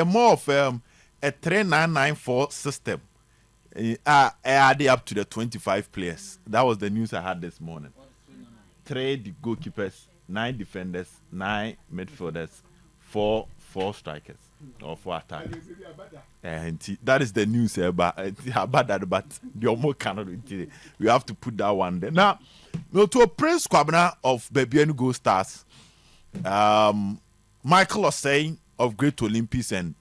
more of a 3994 system. Added up to the 25 players. That was the news I had this morning. 3 goalkeepers, 9 defenders, 9 midfielders, 4 strikers or 4 attackers. That is the news about that, but the almost cannot. We have to put that one there. Now, to Prince Kwabena of Bebian Go Stars, Michael was saying of Great Olympics and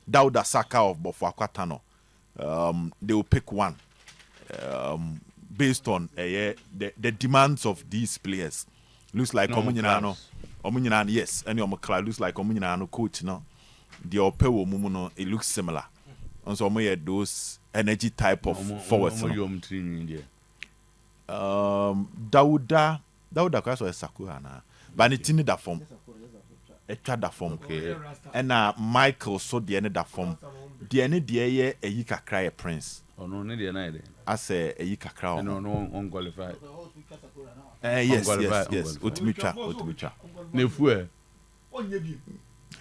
Dauda Saka of Bofuakwatano. They will pick one based on the demands of these players. Looks like Omunyano, yes, and your looks like Omunyano coach. No, the Opewo Mumuno, it looks similar. And so those energy type of forwards. Dauda Kwaso is Sakurana, but it's in that form. That form, okay. And Michael so the end that form. The end the a yika cry a prince. Oh no, the night. I say a yika cry. No, unqualified. Yes. Utmicha. Nefu.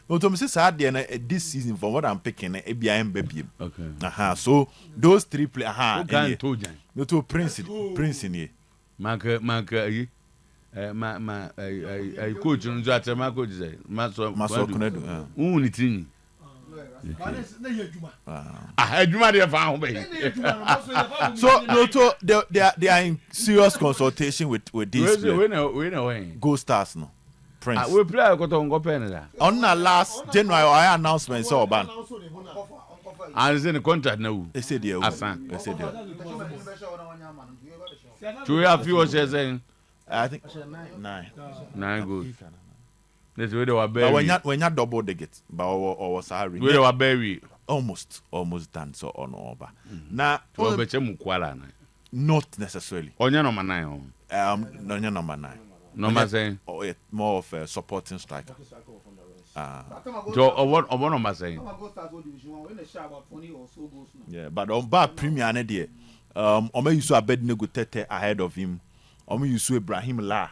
No, to Mrs. Hard this season from what I'm picking, ABM baby. Okay. So those 3 players. No to Prince in here. Mark, my coach on Jata, my coach, Maso Conedo. Unity. I had you my found. So no to they are in serious consultation with these Go Stars no. Prince. We play a Cotongo Penna. On the last January I announcement so ban. I was in a contract now. They said you. They said you. Have few saying. I think 9 good. This way they were buried. But when you double the gate, but or was hurry. We were buried. Almost done so on over. Now, not necessarily. On your number 9. No, your number 9. Number saying more of a supporting striker. So what number saying? Yeah, but on back Premier idea. Ome used to Obed Tete ahead of him. Ome used to Ibrahim La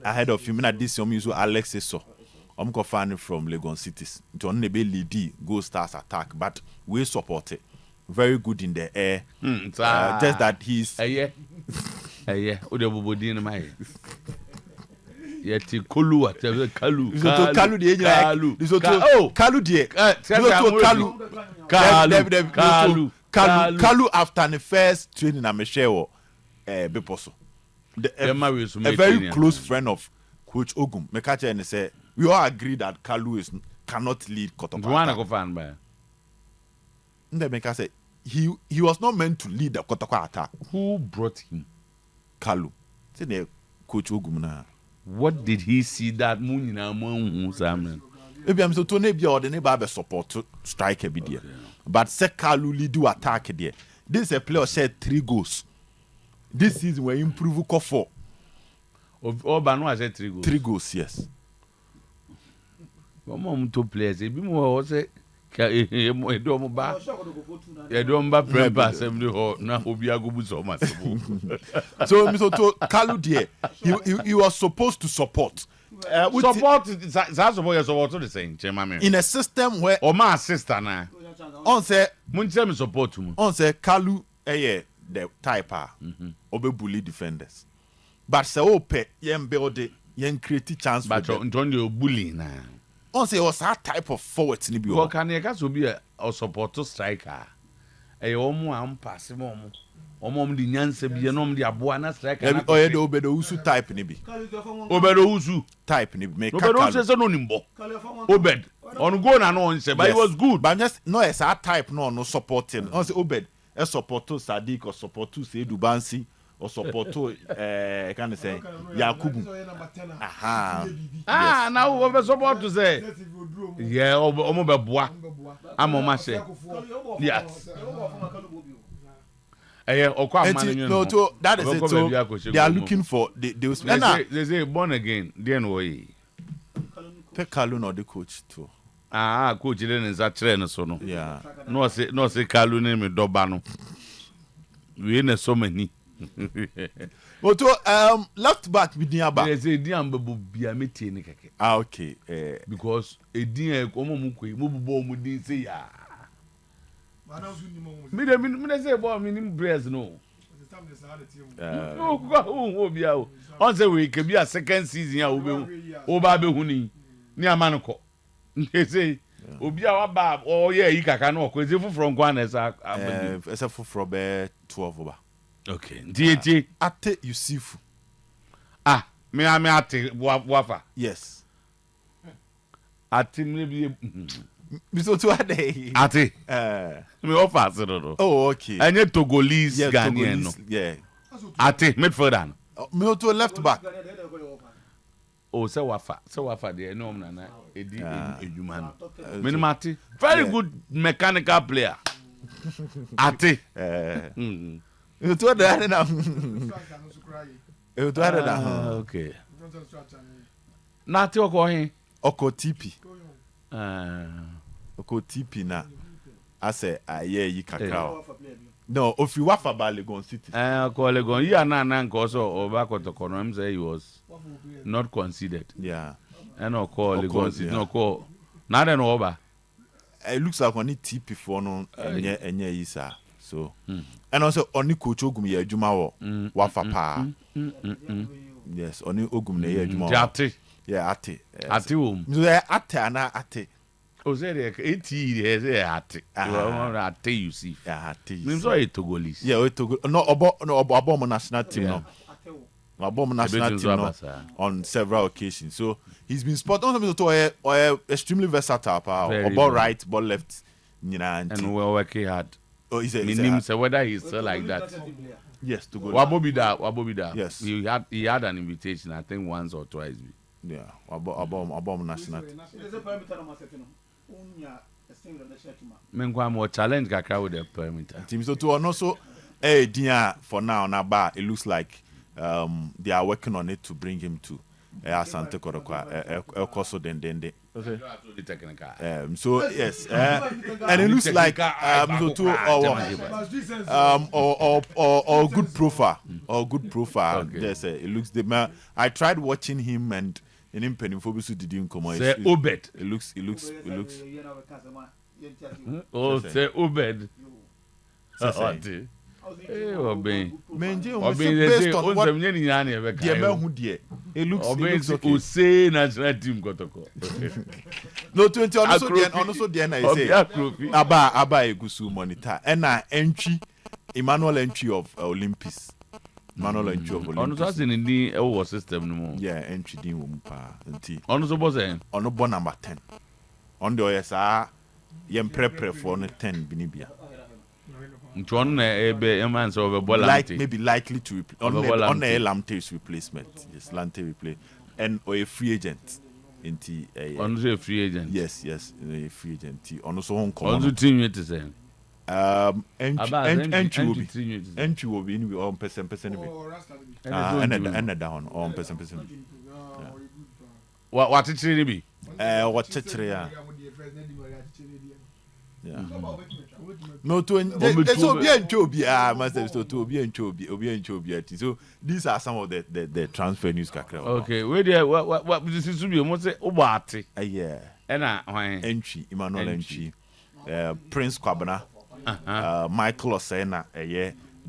ahead of him. And this Ome used to Alex Eso. Ome got found from Legon Cities. John Nebe lead Go Stars attack, but we support it. Very good in the air. Just that he's yeah. Ode bobodi na mai. Yeti Kolu atebe Kalu. Kalu de Kalu after the first training na Michelle Beposo. A very close friend of Coach Ogum. Mekache and say we all agree that Kalu cannot lead Kotoko. You wanna go fan by? Ndemeka say he was not meant to lead the Kotoko attack. Who brought him? Kalu. Say the Coach Ogum na. What did he see that moon in our moon? Maybe I'm so to be or the neighbor support to strike a bit. But Kalu lead do attack there. This is a player said 3 goals. This season we improve 4. Oh, but no, I said 3 goals. 3 goals, yes. Mom to players. If you was it, you don't buy. You don't buy prep assembly or now be a good so much. So, Mr. Kalu there, he was supposed to support. Support that's what you're supposed to say, in a system where my sister now on say Muncham support to on say Kalu the typer obe bully defenders. But say ope yen build it yen create chance but don't you bully now. On say was that type of forward ni bi. Well can you guys be a support striker. E omo am pass mom. Omom di nyanse bi enom di aboa na striker na. Oye de Obed Usu type ni bi. Obed Usu type ni bi. Obed Usu say no nimbo. Obed on go na no say but it was good. But just no as that type no supporting. On say Obed e support to Sadiq or support to say Dubansi or support to can say Yakubu. Aha. Now Obed support to say yeah omo be boa. Amoma say. Yes. No, to that is it. So they are looking for they say born again. Then way. Take Kalu no the coach too. Coach then is that trainer so no. Yeah. No say Kalu name Dobano. We in so many. Oto left back bidiaba. Yes, Ediamba bubia meti ni keke. Okay. Because Edian omo mu koi mo bubo mu din say ya. Me dey say boy me nim breast no. Oh bia o. On say we ke bia second season ya wo ba be huni. Ni amanko. Say Obia wa ba o ye yi kaka na okweze fufuro nkwa na esa abadi. Esa fufuro be 12 ba. Okay. Ndieti Ate Yusufu. Me ate wafa. Yes. Ate me bi Miso to ade. ate. Me offer so no. Oh, okay. Enye Togolese Yeah, Ghanaian no. Yeah. Ate midfielder. Me to left back. Oh, say wafa there no na edi edwuma no. Me ate. Very good mechanical player. Ate. You to ade na. You to ade na. Okay. Na ate oko hin. Oko TP. Oko TP na. Ase aye yi kakao. No, if you wafa ba Legon City. Oko Legon. You na nko so Oba Kotoko no say he was not considered. Yeah. And Oko Legon City no call. Na den Oba. It looks like only TP for no enye isa. So and also only coach ogum ye adwuma wo wafa pa. Yes, only ogum na ye adwuma. Ate. Yeah, ate. Ate wo. So ate ana ate. O say the eti say ate. You ate you see. Yeah, ate. Me so e Togolese. Yeah, we Togo. No obo national team no. Obo national team no on several occasions. So he's been spot on to extremely versatile power. Obo right, ball left. And we're working hard. Oh, he's say whether he's still like that. Yes, to go. Wabobida. Yes. He had an invitation, I think once or twice. Yeah, Abom national. Meanwhile, more challenge kakra with the perimeter. Team so to also dia for now na ba it looks like they are working on it to bring him to Asante Kotoko also then. Okay. So yes, and it looks like so too or good profile Okay. Yes, it looks the man. I tried watching him and in him peniphobisu didn't come. Say Obed. It looks. Oh, say Obed. It looks okay. Say national team Kotoko. No 20 also the I say Aba Egusu monitor and entry Emmanuel entry of Olympus. Emmanuel entry of Olympus. On was in the our system no more. Yeah, entry din wo pa nti. On so boss en. On bo number 10. On the oyesa yem prepare for no 10 binibia. Ntuon na ebe eman so be ball like maybe likely to on the Lamte's replacement. Yes, Lante replay and or a free agent. Inti on a free agent. Yes, a free agent. On also on on the team it is entry will be in on person and down on person. What it really be? What yeah. No to so be Chobia master to be and Chobia. So these are some of the transfer news kakra. Okay, where there what this is to be almost say Obate. Yeah. And entry Emmanuel entry. Prince Kwabena. Michael Osena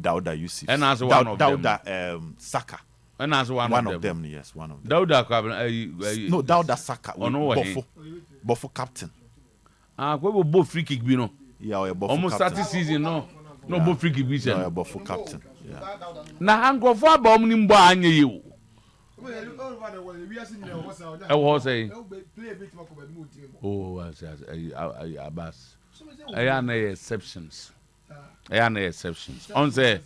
Dauda Yusuf. And as one of them. Dauda Saka. And as one of them, yes, one of them. Dauda Kwabena no Dauda Saka. Bofo captain. We will both free kick, you know. Yeah, almost 30 season, no both free kick, yeah, Bofo captain. Yeah. Now, Uncle for bomb in Banya you. I was saying, oh, Abbas. I am no exceptions. On say,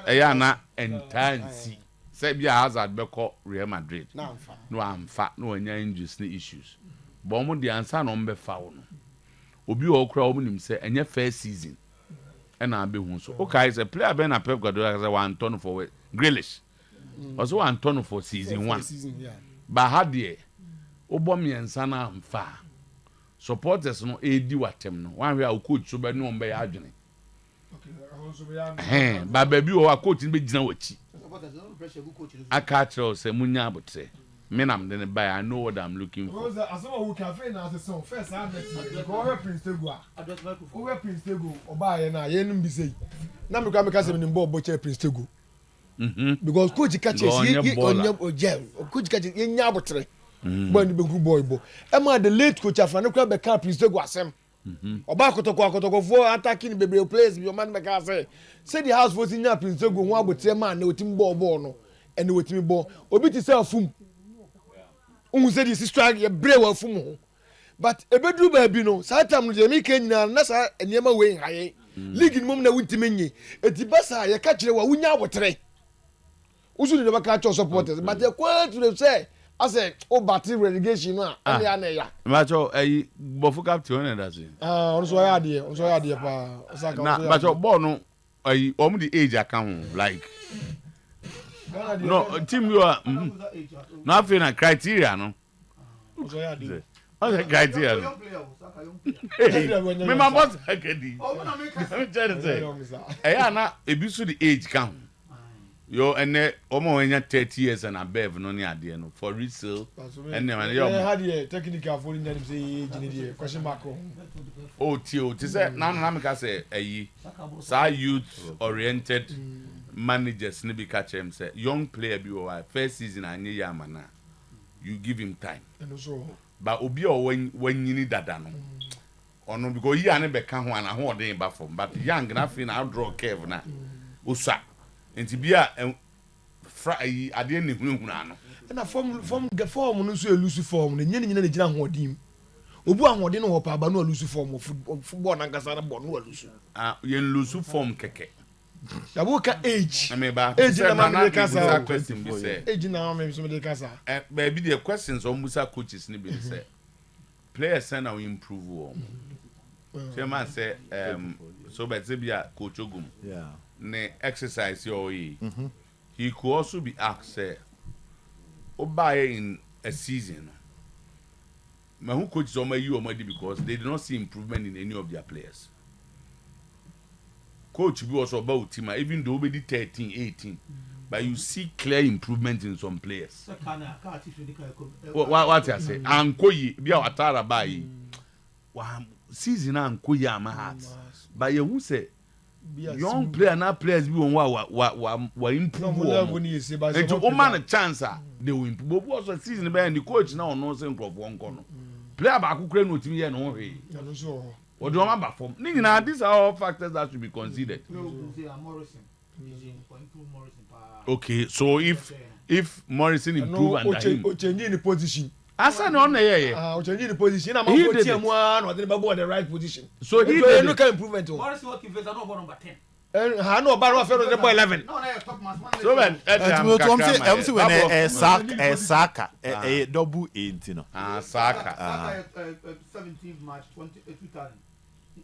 I am not entirely. Sebia Hazard Beko Real Madrid. No, I'm fat, no injuries, issues. But the answer number foul. Obi okra omunim say enye first season and I be hu so okay is a player ben Pep Guardiola say one turn for Grealish also one turn for season 1 but had there obomiensa na amfa supporters no edi watem no one where coach so be no mbe adwene ba baby o coach be gina wachi aka tell say munya abotre me nam de buy I know what I'm looking for asoma who cafe na say so first I met go we Prince Tego we Prince Tego oba ye na ye nim bi say na me kwa me ka say me mbo boche Prince Tego because coach catch ye coach catch ye nya abotre boy ni be good boy bo e ma the late coach afa ne kwa be ka Prince Tego asem oba kotoko for attacking bebre players bi o man make say the house for senior Prince Tego ho abotre man na otim ball no and otimi ball obi ti say afum say this strike ye brave afum ho but ebedru ba bi no sa time no je mi kan nyina na sa enema we haye league ni mom na wuntimi nyi eti basa ye ka kire wa wunya abotre usu ni ba ka cho supporters but the quite to say I say o battery relegation no a ya na ya macho bofu captain na that say on so ya de pa osaka na macho ball no om the age account like no team you are no I feel criteria no so ya de what's the criteria no me my boss akedi me tell say na ebisu the age count yo ene omo wenya 30 years and above no ne ade no for resale ene man yo had the technical for in them say age question mark oh tio ti say na me ka say sa youth oriented managers ne be catch him say young player bi o first season anye ya mana you give him time and so but obi o wanyini dada no ono because he ane be ka ho ana ho den ba from but young na fi na draw curve na usa enti bia ade ne hunhunu ano na form no so elusu form ne nyene nyene gina hodim obu ahode no ho pa ba no elusu form football na ngasa na ball no elusu yen lusu form keke ya bo ka age ba age na ma de kasa question be say age na ma so de kasa ba bi the questions on musa coaches ni be say players na we improve o chairman say so but say bia coach Ogum ne exercise your he could also be asked say obaye in a season ma who coaches on my you or because they did not see improvement in any of their players coach be also about team even though Obed 13 18 but you see clear improvement in some players what I say ankoyi bia watara bai wa season ankoyi ama heart but you who say young player na players be on wa improve and to woman a chance they will improve but also season be the coach now no say nkrofo nko no player ba akukure no timi ye no hwe or do ma ba form nina these are all factors that should be considered okay so if Morrison improve and him o change in the position asa no na ye o change in the position na ma go team one or the ball the right position so he did no can improvement o Morrison working face no number 10 ha no ba no fair the ball 11 no na top man so when I'm say when Saka double 8 no Saka 17th March 2000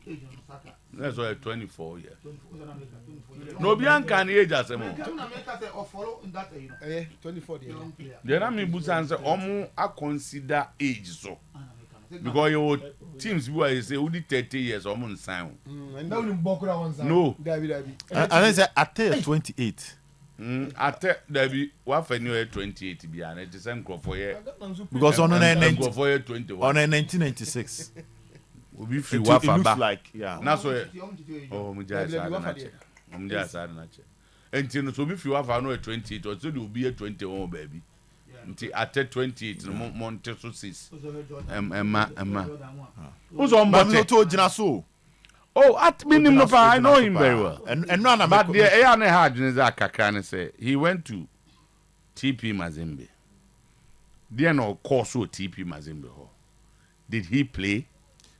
age on Saka that's why 24 years no bianca ni age asemo America say follow in that 24 there na me busan say omo a consider age so because your teams who are say only 30 years omo nsan and now in bokura one side no dabi and say at 28 at dabi wa fa ni 28 bia na the same crop for here because on 21 on 1996 obi free wa fa ba like yeah na so oh mujia sa na che enti no so obi free wa fa no 28 o so de obi 21 baby nti at 28 no monte so 6 emma uzo mbote to gina so oh at minimum no pa I know him very well and no na but the air na hard ni za kakra ni say he went to TP Mazembe there no course o TP Mazembe ho did he play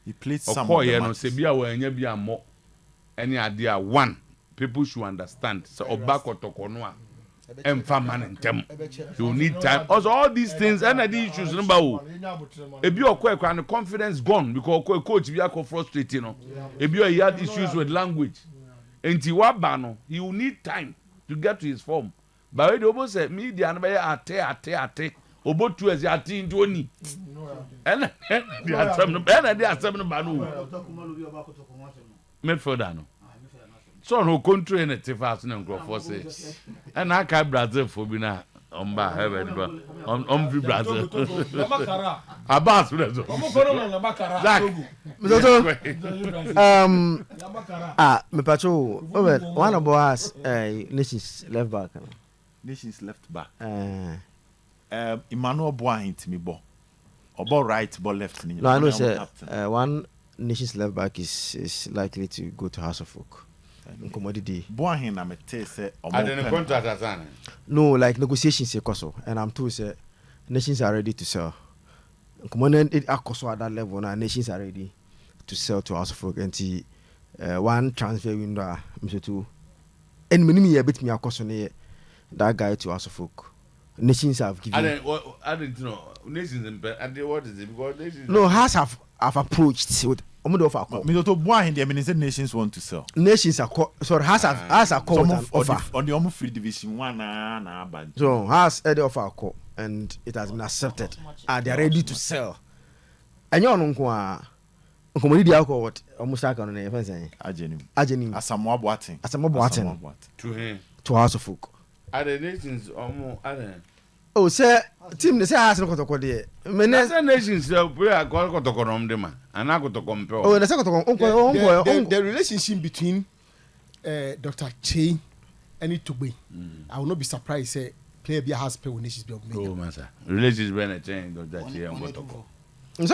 he played some of the matches. Say bia wa anya bia mo any idea one people should understand so Oba Kotoko no a emfa man ntem you need time also all these things and the issues number o ebi okwa and confidence gone because coach bia ko frustrating no ebi he had issues with language enti wa ba no he will need time to get to his form but we obo say media no be ate obotu ezi ati ndi oni and the asem no ba no midfielder no So no country in the fast and Grofos. And I can't Brazil for me now. Omba heaven, free Brazil. Abbas, me patrol. Obed, one of us, Nations left back. Nations left back. Emmanuel Boahin to me, or right, ball left. No, I know, sir. One Nations left back is likely to go to House of Folk. Commodity. Boahin, I'm a taste. I didn't contract. No, like negotiations, and I'm told, sir, nations are ready to sell. Commodity at that level now, nations are ready to sell to House of Folk. And one transfer window, Mr. Two. And many a bit me across on that guy to House of Folk. Nations have given. I didn't know. Nations in what is it? Because nations. No, has have approached with. Boahin, the Minister nations want to sell. Nations are sorry, has a call offer on the Omo Free Division 1 so has the offer a call and it has been accepted. They are ready to sell. And you know commodity alcohol what almost like on the fence. Ajenim. Asamoah Boateng. To him. To House of Folk. Are the nations almost oh, sir, team the say House of Kotoko there. Many nations we are going to Kotoko them and I go to compare. Oh, the second the relationship between Dr. Che and Itugbe. I will not be surprised say player be has play with nations be of oh, master. Relations when a change Dr. Che and Kotoko. No,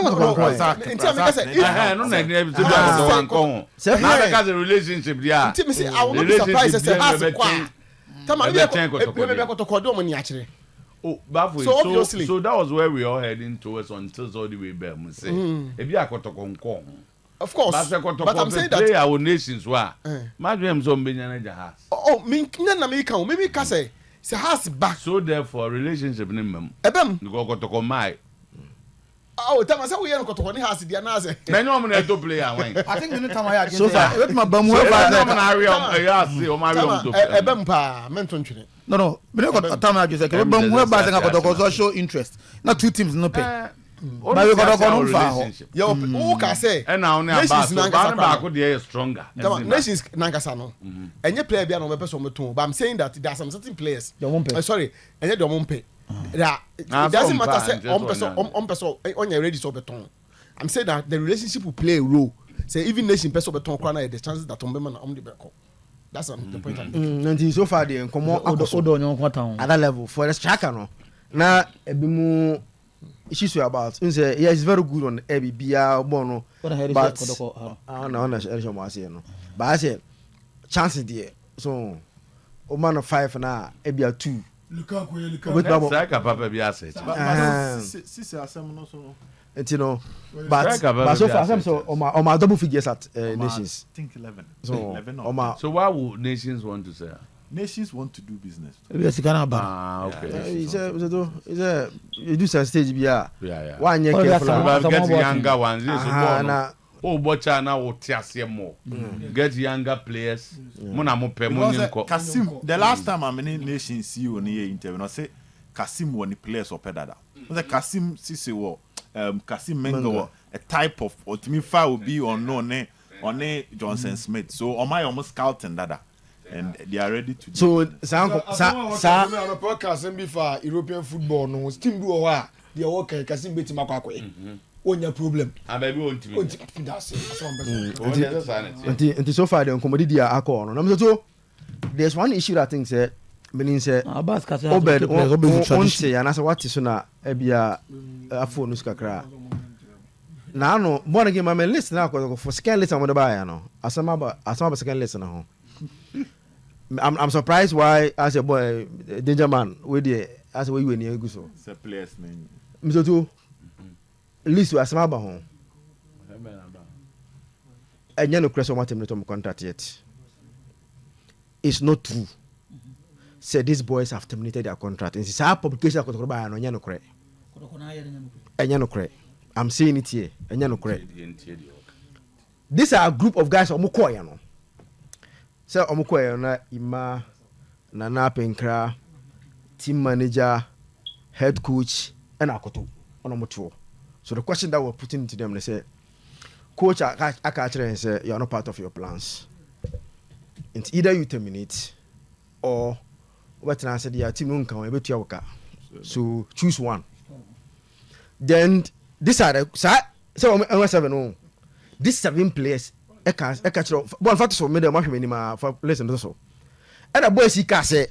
the relationship yeah. I will not be surprised say has oh, Bafu, so obviously, so that was where we all heading towards until all the way back. Say, if you are Kotoko, of course, but I'm saying that our nations were. My dreams on being a house. Oh, maybe can say has back. So therefore, relationship name. You go Kotoko my. Oh, tell me, say we are Kotoko has the anase. I know I'm going to play. I think you know time I so far. Let my bum no, but I time I just like bum where by the show interest. Not two teams no pay. But we got on far. Yo, who can say? And now Nations could be stronger. Nations Nagasano. And you play beyond person but I'm saying that there are some certain players. Sorry, and you don't pay. It doesn't matter say on person on your ready so beton. I'm saying that the relationship will play a role. Say even nation person beton corner the chances that on the back. That's the point I'm making. And so far they come on at that level for the striker no. Na ebimu issues about say yeah it's very good on EBBA bono but I don't know but I say chances there so o man of 5 na EBBA 2 Lukaku papa be asset sisi asem no so you know but so far some so on my double figures at nations I think 11 so 11 so why would nations want to sell? Nations want to do business. Okay. You do some stage yeah. One year careful. Get younger ones. Oh, bocha na wo tiase more. Get younger players. Mona mo pe mo nko. Kasim, the last time I'm in Nations CEO on the interview, I say Kasim won the players or pedada. The Kasim Sisi wo Kasim Mengo a type of Otimifa will be on Johnson Smith. So am I almost scouting that? And they are ready to so podcast before European football no team do wa they work Kasim beti makwakwe onya problem ababi won't me that's it so far the commodity are akọ no so there's one issue that I think say meaning say Obed on say and as what is na ebia afọ no skakra na no born again my list na for second list am the buy no asama second list na ho I'm surprised why as a boy danger man with the as we were near Guso. It's a player's name. Mr. Two list was Samaba home. And you know, Chris, what him contract yet. It's not true. Say these boys have terminated their contract. And it's our publication of Kotoba and Yano Cray. And Yano Cray. I'm saying it here. And Yano Cray. These are a group of guys on Mukoyano. So omukoye na Ima Nana Penkra team manager head coach and akoto onomoto. So the question that we're putting to them they say coach I catch and say you're not part of your plans. It's either you terminate or what I said, your team won't come able to your so choose one. Then this are the so 7 this 7 players catch one factor for me the match minimum for listen so and a boy see can say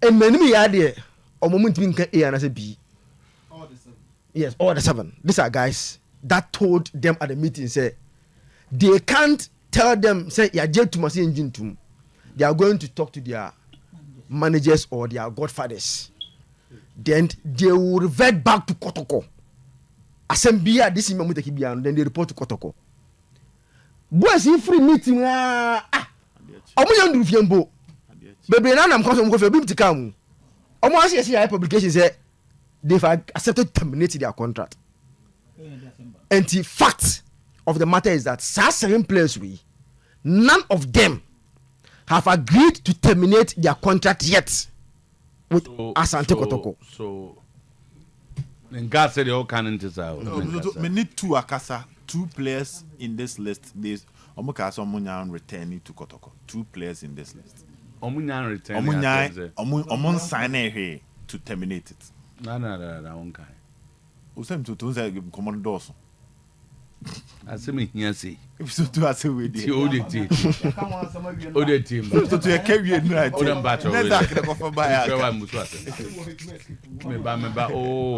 and many idea or moment being A and as a B. Yes, all the 7. These are guys that told them at the meeting say they can't tell them say yeah jet to machine engine to they are going to talk to their managers or their godfathers. Then they will revert back to Kotoko. Assembly this is moment then they report to Kotoko. Boys in free meeting omo yan du fiembo. Baby na am come go for bim to come. Omo see publication say they've accepted to terminate their contract. And the fact of the matter is that 7 players none of them have agreed to terminate their contract yet with Asante Kotoko. So God said they all can't we need 2 akasa, 2 players in this list. There's Omunyan returning to Kotoko. 2 players in this list. Omunyan returning. Omun sign here to terminate it. No, one guy. Usem to say common doors. I say me here say. If so to say we did. The team. So to carry right. Odem battle. Never can go for buy. Me ba oh.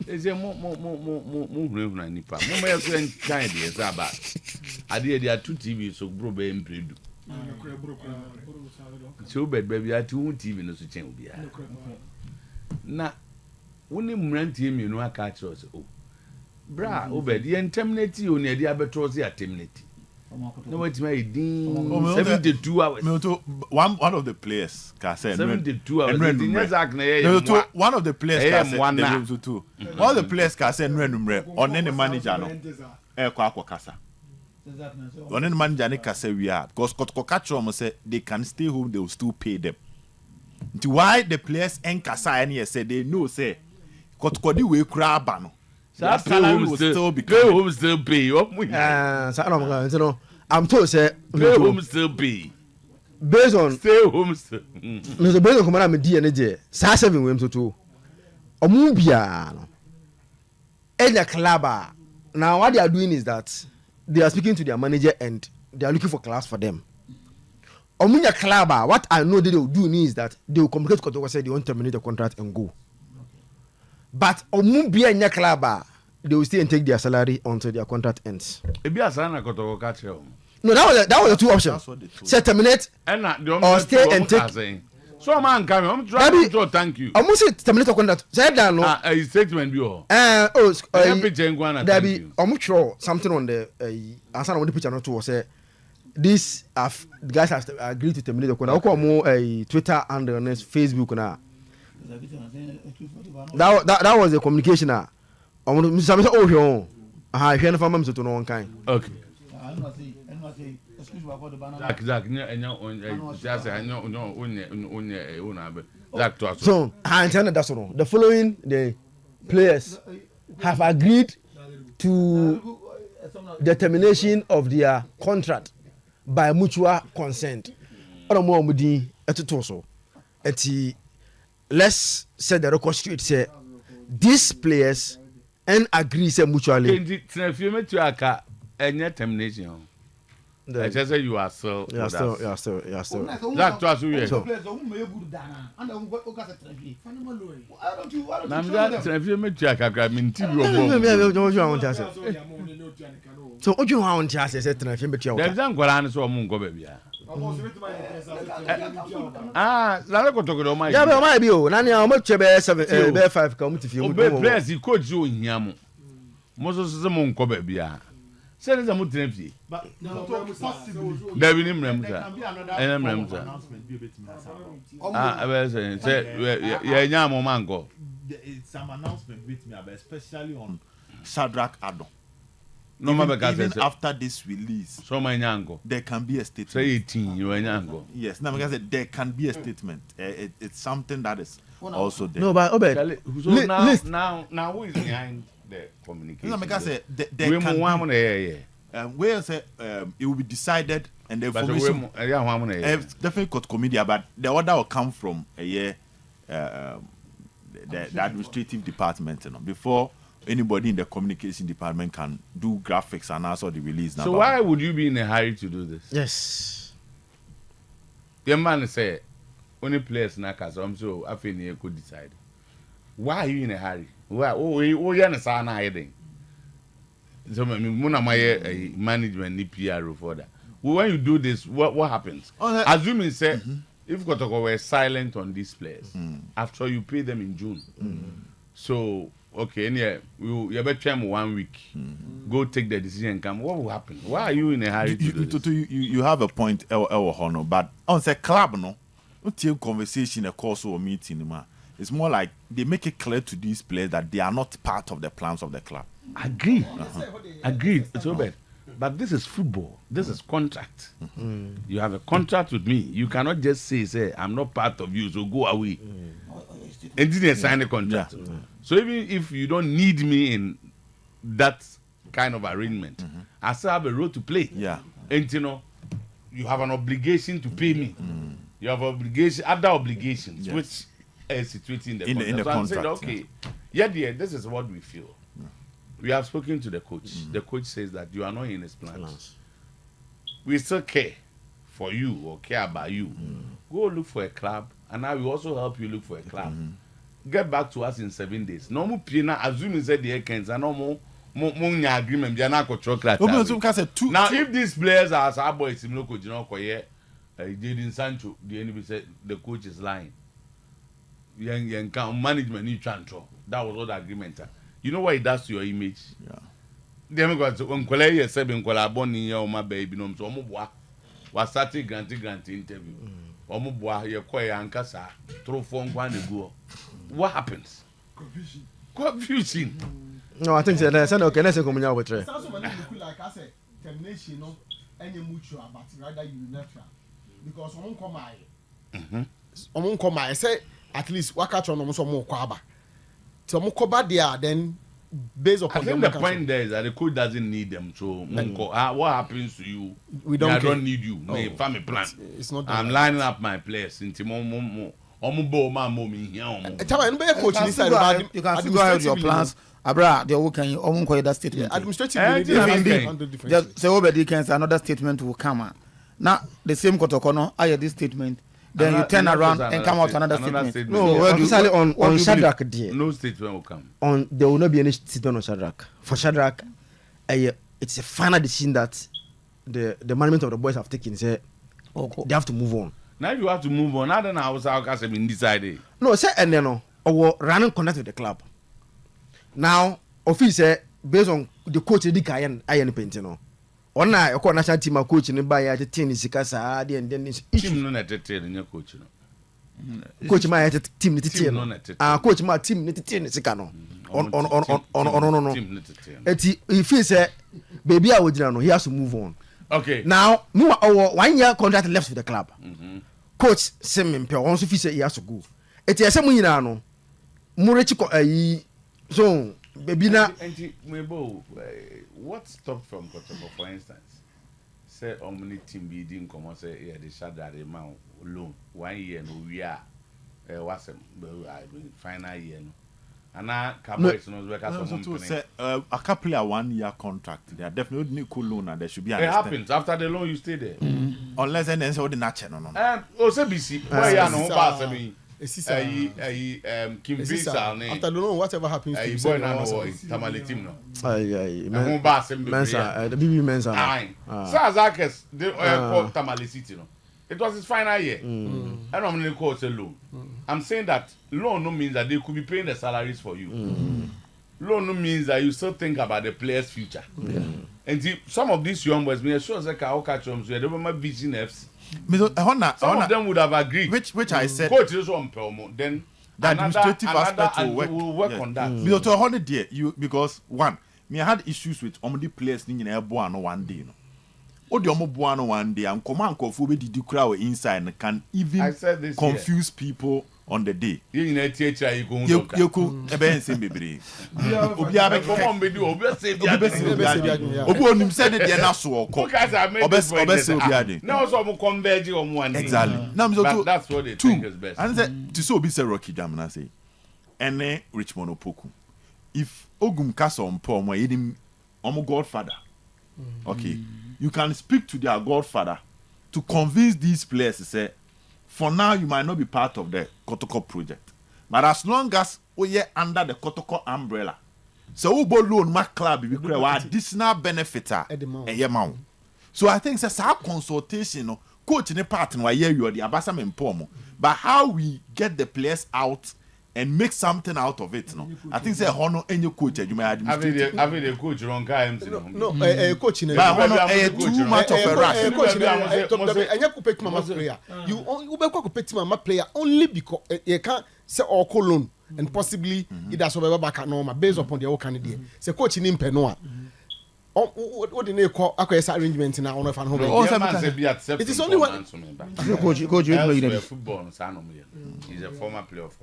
Eze mo hunu nipa. Mo me so enkan dey say ba. Ade dey 2 TV so bro be mpredu. So Obed baby at 2 TV no so chen obi a. Na woni mrantie mienu aka kire so bra Obed ye terminate you na dey abeto so ya terminate. No wait my din 72 hours. One of the players can say 72 hours. One of the players can say one of the players can say on any manager no e kwa kasa. On any manager ne kasa we are because Kotoko catch them say they can stay home, they will still pay them. Why the players en kasa any say they know say Kotoko di we kura ba no. That salary will still be home still pay. I'm told say play home still pay. Based on stay home still. No, based on come na me di energy. Sa 7 we so to. Omu bia no. Any club now what they are doing is that they are speaking to their manager and they are looking for class for them. Omunya club what I know they will do is that they will communicate to Kotoko say they want to terminate the contract and go. But Omubia in your club, they will stay and take their salary until their contract ends. No, that was the 2 options. Say terminate or stay and take. So man coming, I'm trying to thank you. Almost say terminate the contract. Say that no. A statement be all. There be sure something on the answer on the picture not to say this the guys have agreed to terminate the contract. More Twitter and on Facebook now. That was the communication. I want to say, oh, here, I hear from to no one kind. Okay. So, I intended that's all. The following the players have agreed to the termination of their contract by mutual consent. Let's set the record straight. Say these players and agree say mutually. Termination. I just say you are still. You are still. That was you. So what you want to say? Lala Kotoko my. Yeah, my bio. Nani how much be 7 be 5 come to you. Obed players he coach you in yamu. Most of them ko ba bia. Say them mo tenafie. But there be nim remza. Enem remza. I say ya nyamu mango. Some announcement with me especially on Shadrach Adon. No even after this release, so my nyango, there can be a statement. Say 18, you are nyango. Yes, now because there can be a statement. It's something that is also there. No, but Obed, so now who is behind the communication? No, because there can be. where say it will be decided and the But information definitely Kotoko media, but the order will come from the administrative department, before anybody in the communication department can do graphics and also the release. So why would you be in a hurry to do this? Yes. The man say only players na cause so I feel you could decide. Why are you in a hurry? Why you na say na hiding? So muna my management ni PR for that. When you do this, what happens? Assuming say if Kotoko were silent on these players after you pay them in June. So okay, and you better try 1 week. Go take the decision and come. What will happen? Why are you in a hurry to do this? You have a point, Honor, but on the club, no, until conversation, a course or meeting, it's more like they make it clear to these players that they are not part of the plans of the club. Agreed. Agreed. It's Obed. But this is football. This is contract. You have a contract with me. You cannot just say, I'm not part of you, so go away. And didn't sign a contract. So even if you don't need me in that kind of arrangement, I still have a role to play. Yeah. And you have an obligation to pay me. You have other obligations, which are situated in the contract. I'm saying, okay, yeah, this is what we feel. We have spoken to the coach. The coach says that you are not in his plans. We still care for you or care about you. Go look for a club, and I will also help you look for a club. Get back to us in 7 days. No more pina assuming that the accounts are no more agreement. Now, if these players are as our boys, Jadon Sancho, the enemy said the coach is lying. Young management need transfer. That was all the agreement. You know what it does to your image? Yeah. Them got to Uncle said in Colaboni or my baby no so was starting granting interview. Omubwa your choir and Casa throw phone one go. What happens? Confusion. No, I think that's okay. Let's come out with it. Like I said, termination, no, any mutual, but rather unilateral. Because someone come I say at least what catch on almost more kwaba. So Mukoba there then based upon I think the point there is that the coach doesn't need them. So what happens to you? We don't. I don't need you. My family plan. It's not. I'm lining up my players into more. You can still go ahead with your plans. Abra, the work can you that statement. Administrative. Say Obed can say another statement will come. Now the same Kotoko, I hear this statement. Then you turn around and come out another statement. No, officially on Shadrach, dear. No statement will come. There will not be any statement on Shadrach. For Shadrach, it's a final decision that the management of the boys have taken. Say they have to move on. Now you have to move on. I don't know how I can decide. No, say and then or running contact with the club. Now, officer based on the coach, the Kayan, Iron Painting. On a national team coach in the Bay at the team is Casa, and then team no net in your coach. Coach my team, coach my team, Nitin Sicano. On. If he say, baby, I would know, he has to move on. Okay. Now, no, 1 year contract left with the club. Coach Sim once if he say he has to go. It is some no. Murechiko, so, baby, now. What stopped from Kotoko, for instance? Say, many team didn't come and say, yeah, they shut that amount loan 1 year, no, we are. What's it? Final year, no. And now, Cowboys knows where a couple of 1 year contract. They are definitely cool loan, and there should be. It happens after the loan, you stay there. Unless then it's all the natural, no. OCBC, why you are no pass me? Kim Visa, after the loan, whatever happens to you, boy, no, Tamale team, no. Mensa, the BB Mensa. So Zakis, the Tamale City, no. It was his final year. And I'm going to call it a loan. I'm saying that loan no means that they could be paying the salaries for you. Loan no means that you still think about the player's future. And some of these young boys, me sure that I'll catch them. So they don't have business. Some of them would have agreed. Which I said. Coach is on Pelmo. Then the administrative aspect will work on that. Because to 100 year, because one, me I had issues with the players in airborne one day. No. The omobuano 1 day and command kofu be the crowd inside and can even confuse people on the day. You need to teach you go. You could even say baby. Obiabe come on, baby. Obi say onim said it dey na so oko. Obi say obiade. Now so mo converge on one. Exactly. Now but that's what they think is best. And say to so obi say Rocky Jam na say ene Richmond Opoku. If Ogum Kaso Mpo mo yedim omo godfather. Okay. You can speak to their godfather to convince these players to say for now you might not be part of the Kotoko project. But as long as we are under the Kotoko umbrella, so we both loan my club we create additional benefiter a so I think it's a consultation coach in the part where you are the abasa mempomo. But how we get the players out and make something out of it, no. I think say honor any coach you may administrate. Having a coach wrong guy. No, a coach in a too much of a rush. A coach and you could pick my player. You could pick my player only because you can't say or loan and possibly it has over back at normal based upon the old candidate. Say coach in Penoa. What do you call arrangement now on a fan home? It is only one coach football. He's a former player of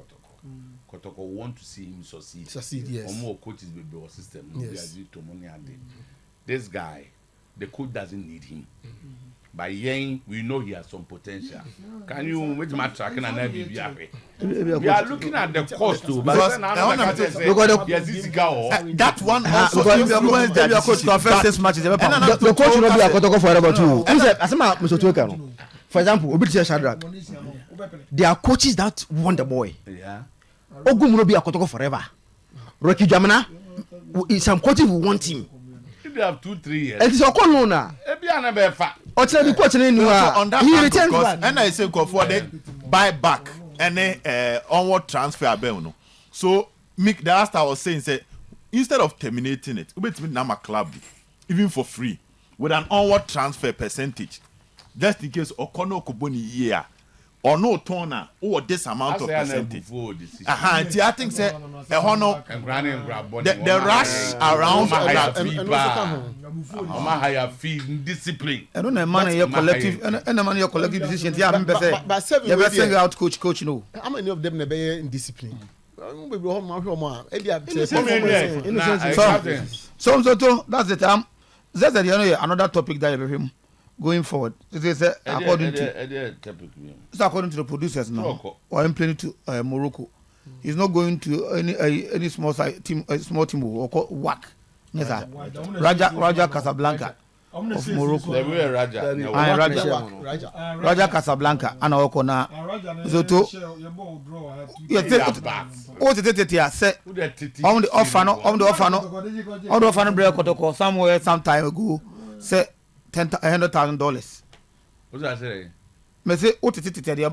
Kotoko want to see him succeed. Yes. Or more coaches will be our system. Yes. This guy, the coach doesn't need him. By Yang, we know he has some potential. Can you make my tracking and be happy? We are looking at the cost too. Because that one also the coach to first 6 matches. The coach will not be a Kotoko forever too. For example, Obed Shadrach, there are coaches that want the boy. Yeah. Ogum will not be a Kotoko forever. Rocky Jamana, some coaches will want him. If they have 2-3 years. And it's a corner. Or tell the coach in he returns back. And I say for the buy back any onward transfer no. So the last I was saying say instead of terminating it, we be now club even for free with an onward transfer percentage. Just in case Okono Koboni year or no toner or this amount of percentage. I think say the rush around higher fee discipline. I don't know man your collective and the man your collective decision. But 7 you send out coach no. How many of them never in discipline? So that's the time. That's another topic that you him. Going forward, it is according to the producers now. Or I'm planning to Morocco. He's not going to any small team or called WAC. Raja Casablanca of Morocco. Raja Casablanca and Okona. Zoto. What is it here? Say on the orphan break Kotoko somewhere some time ago. Say $100,000. What did I say? Me say what is it there?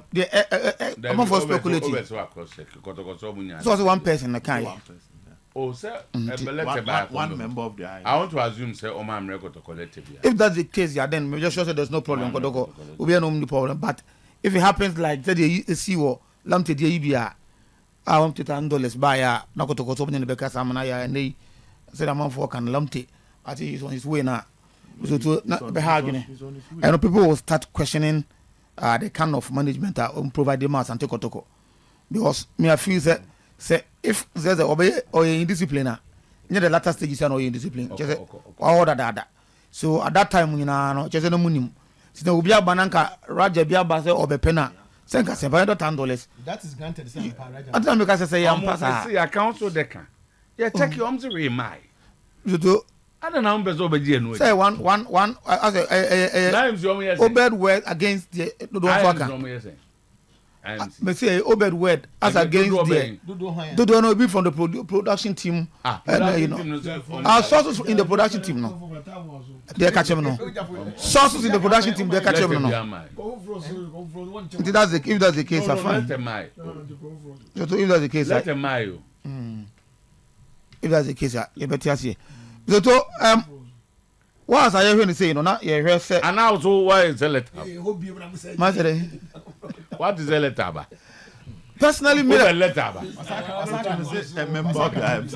I'm for speculating. So was one person that can. Oh, sir, one member of the I want to assume say Omar record to collective. If that's the case, yeah, then we just say there's no problem. We be no problem. But if it happens like that, you see what lamte the IBA, I want $10 buy ya. Na Kotoko so many because I'm na ya and they said I'm for can lamte. I think he's on his way now. So to not be arguing, and people will start questioning the kind of management that provide them Asante Kotoko, because me I feel that say if there's a obey or in discipline, near the latter stage is an discipline, or that. So at that time, you know, just no money. So we be a bananka Raja be a base or be pena. Senka $10. That is granted. At time because I say I'm pass. See, I counsel Deca. Yeah, check your arms away, my. You do. I don't know how Obed no. Say one. Obed word against the me say Obed word as against the Dodo no be from the production team. You know, our sources in the production team no. They catch him no. Sources in the production team they catch him no. If that's the case, I fine. If that's the case, let them if that's the case, you better see. So what I hear you say, no, not you hear say. And now so why is the letter? What is the letter? Personally, me a letter. a member of the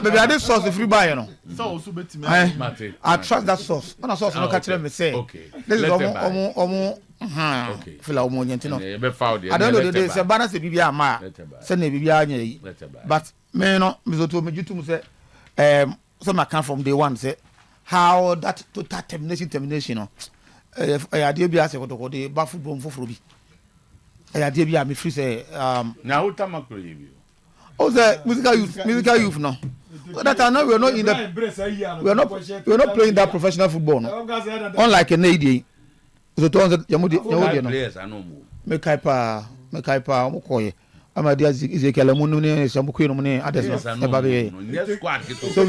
maybe I did source the free buy, you know. So I trust that source. When a source no catch them say. Okay. This is Okay. Fila omo And be found I don't know the day say balance bibia ma. Say na bibia anya yi. But me no me so to me jutum say some account from day one say how that total termination no idea bi ase Kotoko de ba football foforo bi idea bi me free say now who tamakro you oh the musical youth no that I know we are not in the we are not playing that professional football no unlike a Nady so to yamudi no players I know more me kai pa mo koye amadi Ezekiel mu ne samuku no ne ades no eba be so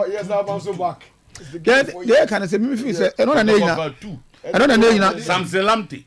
yes I'm so back they can say me feel say e no na nyina Samselamti